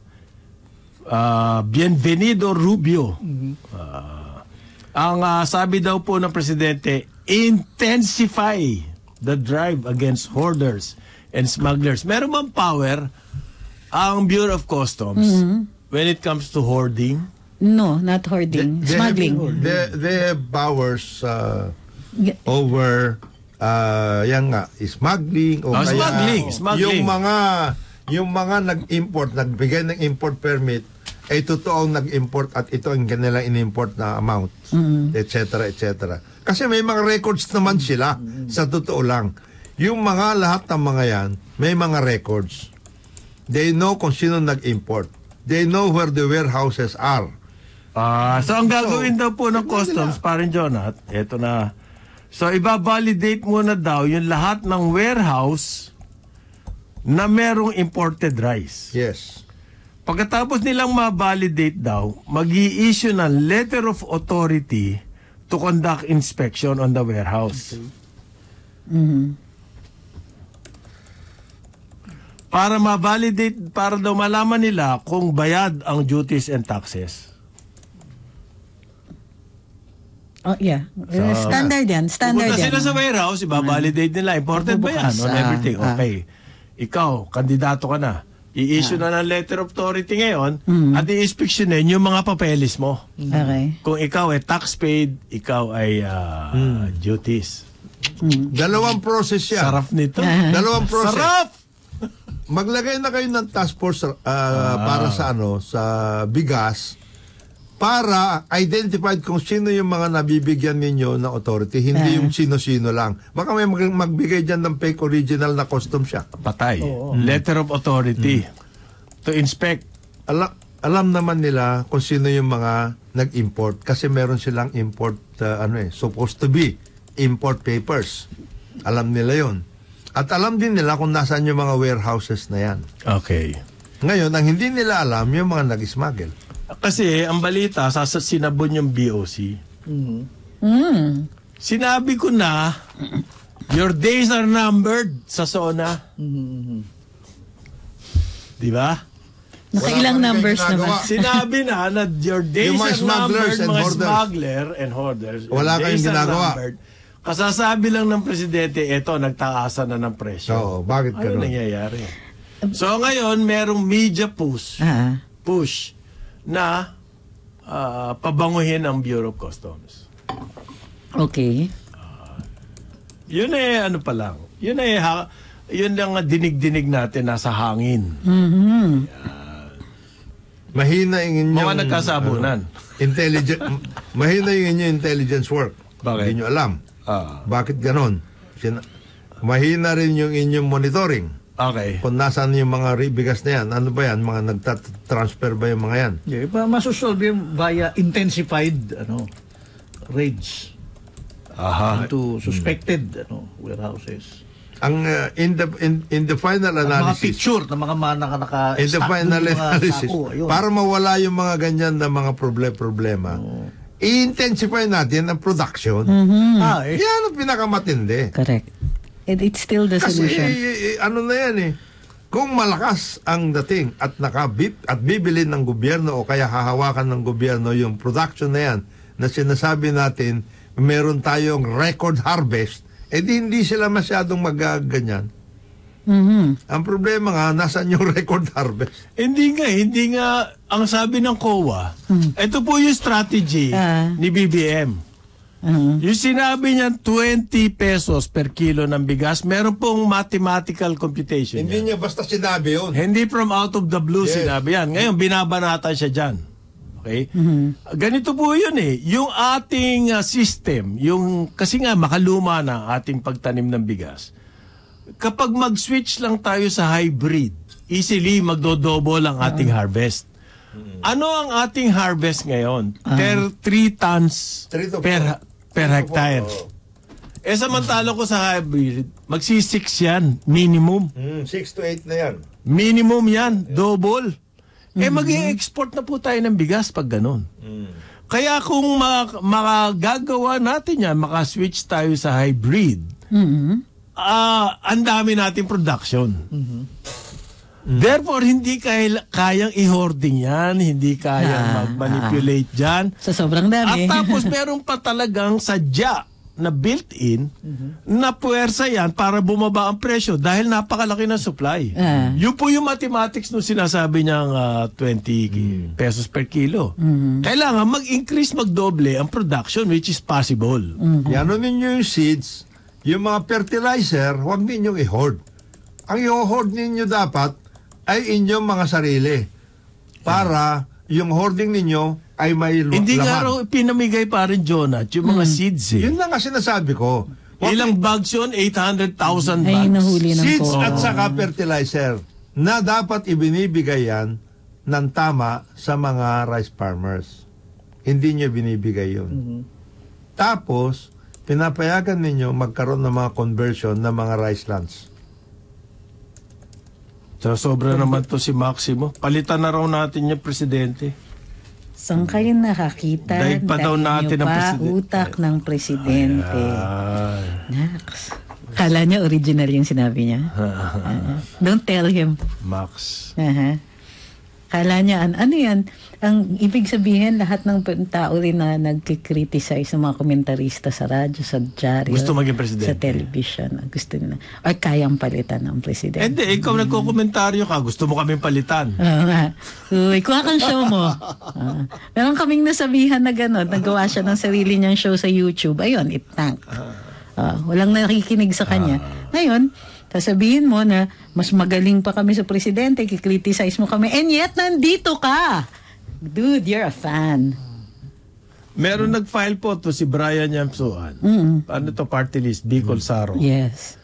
Bienvenido Rubio. Ang sabi daw po ng Presidente, intensify the drive against hoarders and smugglers. Meron bang power ang Bureau of Customs when it comes to hoarding? No, not hoarding. Smuggling. They have powers Yeah. over yan nga, smuggling o kaya smuggling. yung mga nag-import, nagbigay ng import permit ay totoong nag-import at ito ang kanilang in-import na amount, etc., etc. Kasi may mga records naman sila, sa totoo lang. Yung mga lahat ng mga yan, may mga records. They know kung sino nag-import. They know where the warehouses are. So ang gagawin daw po ng customs, parang Jonat, eto na. So iba-validate muna daw yung lahat ng warehouse na merong imported rice. Yes. Pagkatapos nilang ma-validate daw, mag-i-issue ng letter of authority to conduct inspection on the warehouse. Para ma-validate, para daw malaman nila kung bayad ang duties and taxes. Oh, yeah. Standard yan. Standard Pupunta yan. sila sa warehouse, iba-validate nila. Imported ba yan? On everything. Okay. Ikaw, kandidato ka na. I-issue na ng letter of authority ngayon at i-inspectionin yung mga papeles mo. Okay. Kung ikaw ay tax paid, ikaw ay duties. Dalawang process yan. Sarap nito. Dalawang process. Sarap! Maglagay na kayo ng task force para sa sa bigas para identified kung sino yung mga nabibigyan ninyo ng authority, hindi yung sino-sino lang. Baka may magbigay dyan ng fake original na custom siya. Patay. Letter of authority to inspect. Alam naman nila kung sino yung mga nag-import kasi meron silang import, supposed to be import papers. Alam nila yon. At alam din nila kung nasaan yung mga warehouses na yan. Okay. Ngayon, ang hindi nila alam yung mga nag-smuggle. Kasi ang balita, sinabon yung BOC. Sinabi ko na, your days are numbered sa SONA. Di ba? Nakailang numbers naman. Sinabi na your days Yung mga are smugglers numbered, and mga hoarders. smuggler and hoarders. Your Wala kayong days are ginagawa. numbered. Kasasabi lang ng presidente, eto, nagtaasan na ng presyo. Oo, bakit Ano ganun? nangyayari? So ngayon, merong media push na pabanguhin ang Bureau of Customs. Okay. Yun ano pa lang. Yun lang ang dinig-dinig natin nasa hangin. Mahina yung inyong... Mga nagkasabunan. Mahina yung inyong intelligence work. Bakit? Hindi nyo alam. Bakit ganon? Mahina rin yung inyong monitoring. Okay. Kung nasaan yung mga bigas na yan, ano ba yan? Mga nagta-transfer ba yung mga yan? Yeah, masusolve yung via intensified raids into suspected warehouses. Ang in the final Mga analysis, picture ng mga naka in the final analysis, sako, ayun. para mawala yung mga ganyan na mga problema, i-intensify natin ang production. Yan ang pinakamatindi. Correct. And it's still the Kasi solution. ano na yan kung malakas ang dating at bibili ng gobyerno o kaya hahawakan ng gobyerno yung production na yan na sinasabi natin meron tayong record harvest, hindi sila masyadong magaganyan. Ang problema nga, nasaan yung record harvest? Hindi nga, ang sabi ng COA, ito po yung strategy ni BBM. Yung sinabi niya 20 pesos per kilo ng bigas, meron pong mathematical computation. Hindi niya basta sinabi yun. Hindi from out of the blue sinabi yan. Ngayon, binabanatan siya dyan. Okay? Ganito po yun yung ating system, kasi nga makaluma na ating pagtanim ng bigas. Kapag mag-switch lang tayo sa hybrid, easily magdodouble ang ating harvest. Ano ang ating harvest ngayon? 3 tons 3 to 4. per hectare. Samantala ko sa hybrid, magsi-6 yan, minimum. 6 to 8 na yan. Minimum yan, double. Mag-i-export na po tayo ng bigas pag ganun. Kaya kung makagagawa natin yan, makaswitch tayo sa hybrid, ang dami nating production. Therefore, hindi kayang i-hoarding yan, hindi kayang mag-manipulate dyan. Sa sobrang dami. At tapos meron pa talagang sadya na built-in na puwersa yan para bumaba ang presyo dahil napakalaki ng supply. Yun po yung mathematics nung sinasabi niyang 20 pesos per kilo. Kailangan mag-increase, magdoble ang production which is possible. Yan ninyo yung seeds, yung mga fertilizer, huwag ninyong i-hoard. Ang i-hoard ninyo dapat ay inyong mga sarili para yung hoarding ninyo ay may Hindi laman. nga raw pinamigay pa rin, Jonat, yung mga seeds eh. Yun lang nga sinasabi ko. Ilang bags yun? 800,000 Ay, bags. nahuli ng Seeds ko. at saka fertilizer na dapat ibinibigay yan ng tama sa mga rice farmers. Hindi nyo binibigay yun. Tapos, pinapayagan ninyo magkaroon ng mga conversion ng mga rice lands. So, sobra naman to si Maximo. Palitan na raw natin yung presidente. Saan kayo nakakita? Daig pa daw natin ang presidente. Utak ng presidente. Naks. Kala niya original yung sinabi niya. Don't tell him. Max. Kala niya, ano yan? Ang ibig sabihin, lahat ng tao rin na nagkikriticize ng mga komentarista sa radyo, sa dyaryo, Gusto maging presidente. sa television. Gusto nila. Or kayang palitan ng presidente. Hindi, ikaw nagkokomentaryo ka. Gusto mo kaming palitan. Oo nga. Uy, kuha kang show mo. Meron kaming nasabihan na gano'n. Nagawa siya ng sarili niyang show sa YouTube. Ayun, it tank. Walang nakikinig sa kanya. Ngayon, sasabihin mo na mas magaling pa kami sa presidente, kikriticize mo kami, and yet nandito ka. Dude, you're a fan. Meron nag-file po to si Brian Yamsuan. Ano to, party list? Bicol Saro. Yes.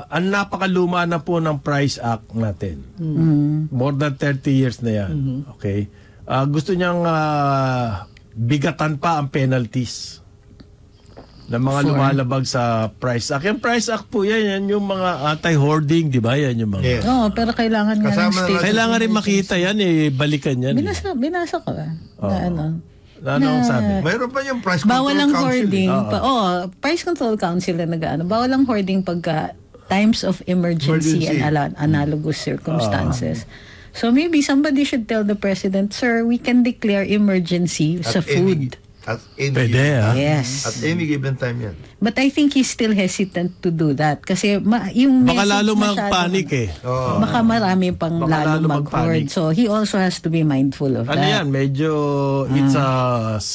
Ang napakaluma na po ng Price Act natin. More than 30 years na yan. Okay? Gusto niyang bigatan pa ang penalties ng mga lumalabag sa Price Act. Yung Price Act po yan yung mga anti-hoarding, di ba? Yan yung mga... Yes. Oo, pero kailangan nga ng Kasama na- state. Kailangan rin makita yan, balikan yan. Binasa ko ba? Na ano? Ano ang sabi? Mayroon pa yung price control Bawal ang council. hoarding. Price Control Council na nag-ano. Bawal ang hoarding pagka times of emergency. Emergency. And analogous circumstances. So maybe somebody should tell the president, sir, we can declare emergency sa food. At any Pwede, given, Yes. at any given time yan. But I think he's still hesitant to do that. Kasi yung Baka message lalo masyado- mag-panic eh. Baka marami pang Baka lalo lalo mag-hoard. mag-panic. So he also has to be mindful of Ano that. yan? Medyo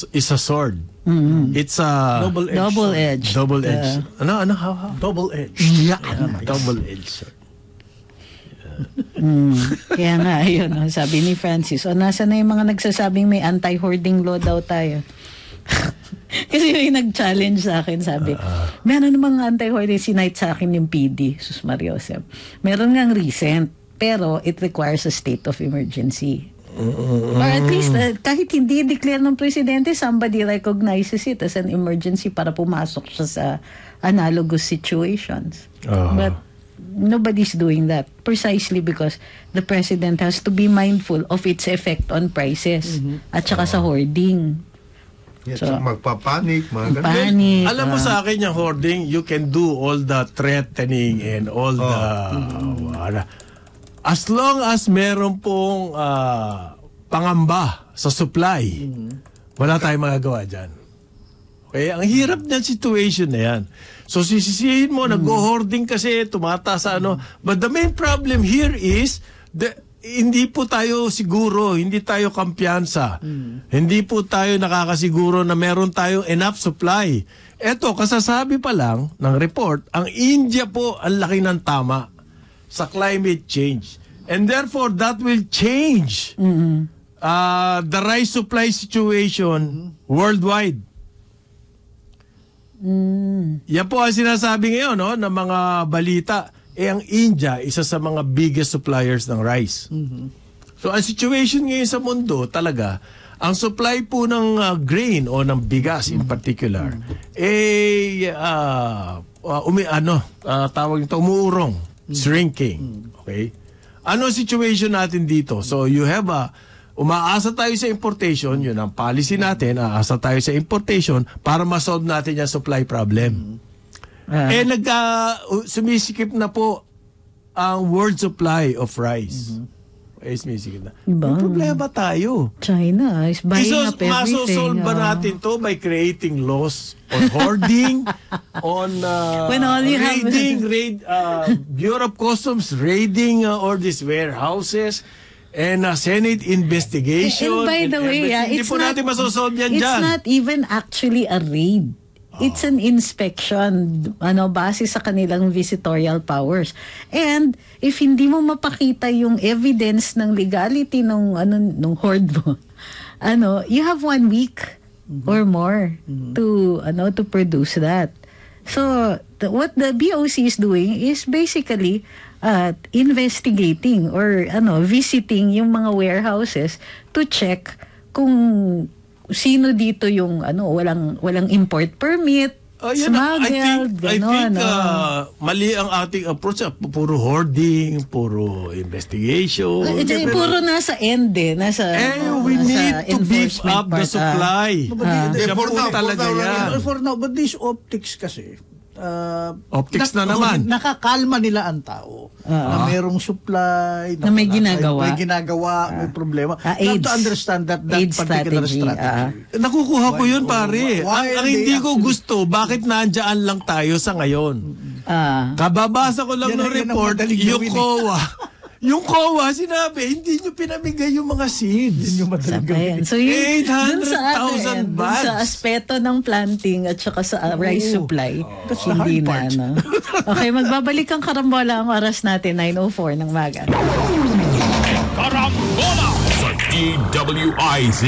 it's a sword. It's a Double-edged. double-edged. Ano? How? Double-edged. Yeah. Double-edged sword. Kaya nga, ayun, sabi ni Francis, nasa na yung mga nagsasabing may anti-hoarding law daw tayo. Kasi may nag-challenge sa akin, sabi, meron namang anti-hoarding, sinight sa akin yung PD, Sus Mariosep. Meron ngang recent, pero it requires a state of emergency. Or at least, kahit hindi declare ng presidente, somebody recognizes it as an emergency para pumasok siya sa analogous situations. But nobody's doing that precisely because the president has to be mindful of its effect on prices at saka sa hoarding. Yes, So, magpapanik, mga ganun. Panic. Alam mo sa akin yung hoarding, you can do all the threatening and all the... as long as meron pong pangamba sa supply, wala tayong magagawa dyan. Okay? Ang hirap ng situation na yan. So sisisihin mo, nag-hoarding kasi, tumataas sa ano. But the main problem here is, hindi po tayo siguro, hindi tayo kampiyansa. Hindi po tayo nakakasiguro na meron tayong enough supply. Eto, kasasabi pa lang ng report, ang India po ang laki ng tama sa climate change. And therefore, that will change the rice supply situation worldwide. Yan po ang sinasabi ngayon ng mga balita. Ang India, isa sa mga biggest suppliers ng rice. So, ang situation ngayon sa mundo talaga, ang supply po ng grain o ng bigas in particular, tawag nito, umuurong, shrinking. Okay? Ano ang situation natin dito? So, you have umaasa tayo sa importation, yun ang policy natin, aasa tayo sa importation para ma-solve natin yung supply problem. Sumisikip na po ang world supply of rice. is missing na. Iba. May problema tayo. China is buying up everything. Masosolve ba natin to by creating laws on hoarding, on When all you have- Bureau of Customs raiding all these warehouses, and Senate investigation. And by the way, everything. Hindi po natin masosolve yan it's dyan. not even actually a raid. It's an inspection, base sa kanilang visitorial powers. And if hindi mo mapakita yung evidence ng legality nung hoard mo, you have 1 week or more to produce that. So what the BOC is doing is basically investigating or visiting yung mga warehouses to check kung sino dito yung walang import permit, smuggled, I think mali ang ating approach. Puro hoarding, puro investigation. Puro nasa end we need to beef up the supply. For now, talaga yan. For now, but these optics kasi, Optics na naman. Nakakalma nila ang tao na merong supply, na may ginagawa. May problema. AIDS, to understand that AIDS particular strategy. Nakukuha ko yun, pare. Ang hindi ko actually gusto, bakit nandyan lang tayo sa ngayon? Kababasa ko lang Yan ng ang report, madaling yung gawin, COA. Yung COA, sinabi, hindi nyo pinamigay yung mga seeds. So yun, 800,000 dun sa aspeto ng planting at saka sa rice supply, hindi na. Okay, magbabalik ang karambola. Ang oras natin, 9:04 ng maga. Karambola sa DWIZ.